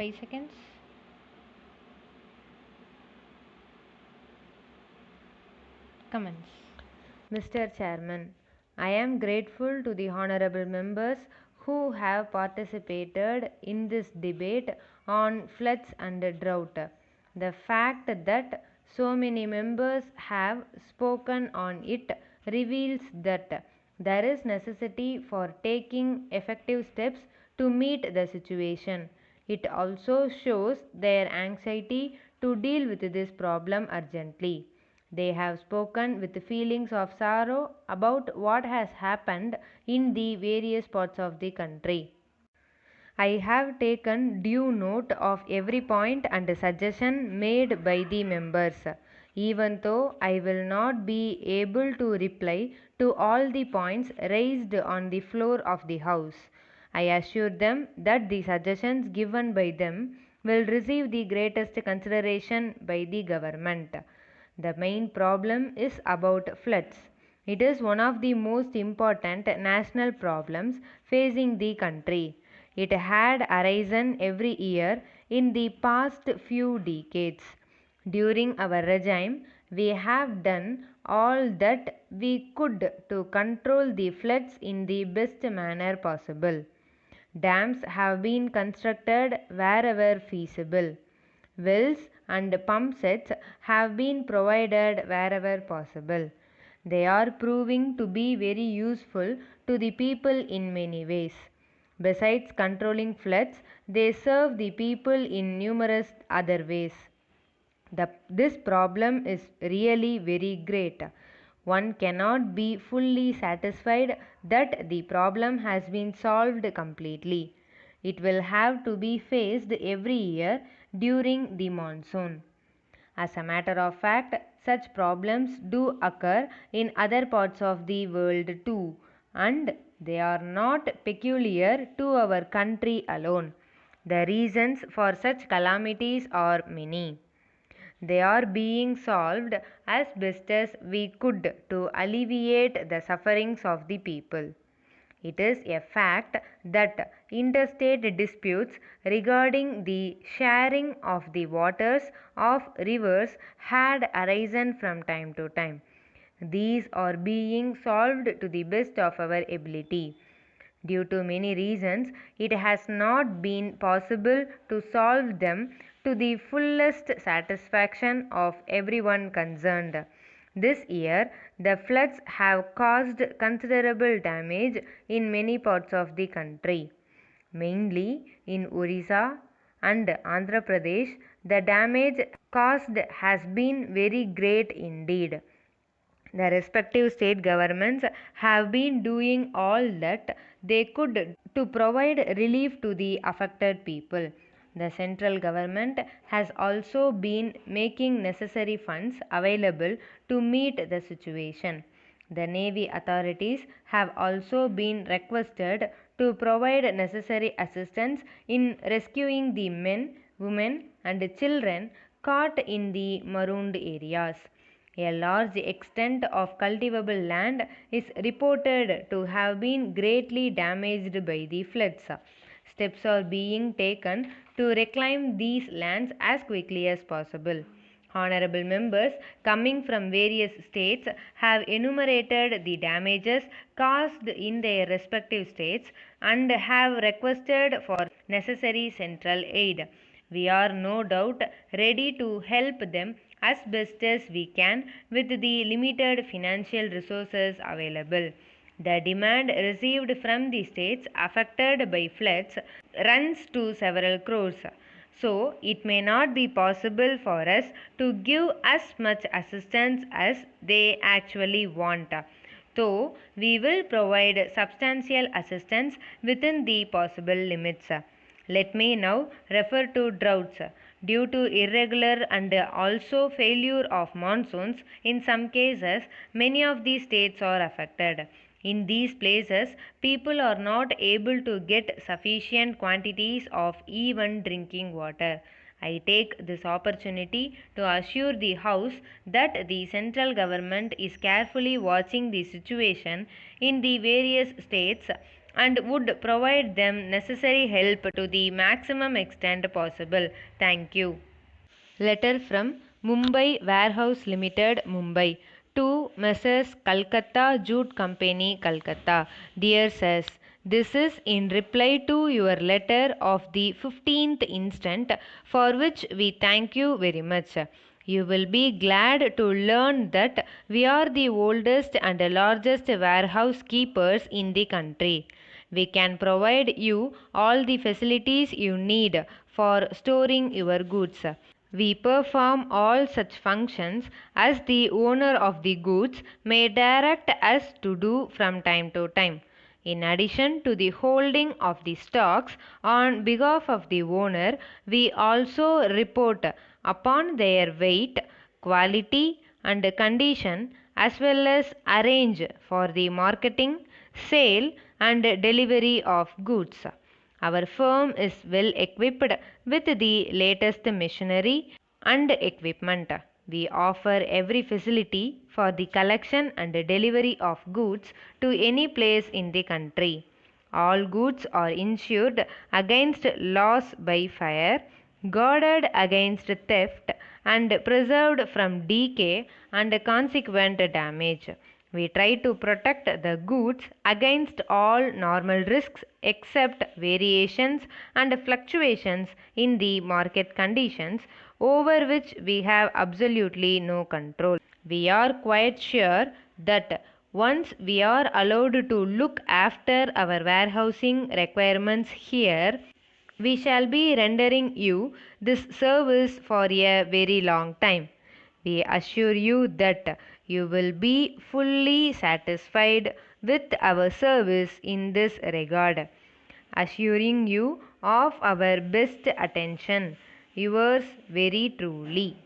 5 seconds. Comments. Mr. Chairman, I am grateful to the honorable members who have participated in this debate on floods and drought. The fact that so many members have spoken on it reveals that there is necessity for taking effective steps to meet the situation. It also shows their anxiety to deal with this problem urgently. They have spoken with feelings of sorrow about what has happened in the various parts of the country. I have taken due note of every point and suggestion made by the members. Even though I will not be able to reply to all the points raised on the floor of the House, I assure them that the suggestions given by them will receive the greatest consideration by the government. The main problem is about floods. It is one of the most important national problems facing the country. It had arisen every year in the past few decades. During our regime, we have done all that we could to control the floods in the best manner possible. Dams have been constructed wherever feasible. Wells and pump sets have been provided wherever possible. They are proving to be very useful to the people in many ways. Besides controlling floods, they serve the people in numerous other ways. This problem is really very great. One cannot be fully satisfied that the problem has been solved completely. It will have to be faced every year during the monsoon. As a matter of fact, such problems do occur in other parts of the world too, and they are not peculiar to our country alone. The reasons for such calamities are many. They are being solved as best as we could to alleviate the sufferings of the people. It is a fact that interstate disputes regarding the sharing of the waters of rivers had arisen from time to time. These are being solved to the best of our ability. Due to many reasons, it has not been possible to solve them to the fullest satisfaction of everyone concerned. This year, the floods have caused considerable damage in many parts of the country. Mainly in Orissa and Andhra Pradesh, the damage caused has been very great indeed. The respective state governments have been doing all that they could to provide relief to the affected people. The central government has also been making necessary funds available to meet the situation. The Navy authorities have also been requested to provide necessary assistance in rescuing the men, women, and children caught in the marooned areas. A large extent of cultivable land is reported to have been greatly damaged by the floods. Steps are being taken to reclaim these lands as quickly as possible. Honorable members coming from various states have enumerated the damages caused in their respective states and have requested for necessary central aid. We are no doubt ready to help them as best as we can with the limited financial resources available. The demand received from the states affected by floods runs to several crores. So, it may not be possible for us to give as much assistance as they actually want. Though we will provide substantial assistance within the possible limits. Let me now refer to droughts. Due to irregular and also failure of monsoons, in some cases, many of these states are affected. In these places, people are not able to get sufficient quantities of even drinking water. I take this opportunity to assure the House that the central government is carefully watching the situation in the various states and would provide them necessary help to the maximum extent possible. Thank you. Letter from Mumbai Warehouse Limited, Mumbai, to Messrs. Calcutta Jute Company, Calcutta. Dear Sirs, this is in reply to your letter of the 15th instant, for which we thank you very much. You will be glad to learn that we are the oldest and largest warehouse keepers in the country. We can provide you all the facilities you need for storing your goods. We perform all such functions as the owner of the goods may direct us to do from time to time. In addition to the holding of the stocks on behalf of the owner, we also report upon their weight, quality, and condition, as well as arrange for the marketing, sale, and delivery of goods. Our firm is well equipped with the latest machinery and equipment. We offer every facility for the collection and delivery of goods to any place in the country. All goods are insured against loss by fire, guarded against theft, and preserved from decay and consequent damage. We try to protect the goods against all normal risks except variations and fluctuations in the market conditions over which we have absolutely no control. We are quite sure that once we are allowed to look after our warehousing requirements here, we shall be rendering you this service for a very long time. We assure you that you will be fully satisfied with our service in this regard, assuring you of our best attention. Yours very truly.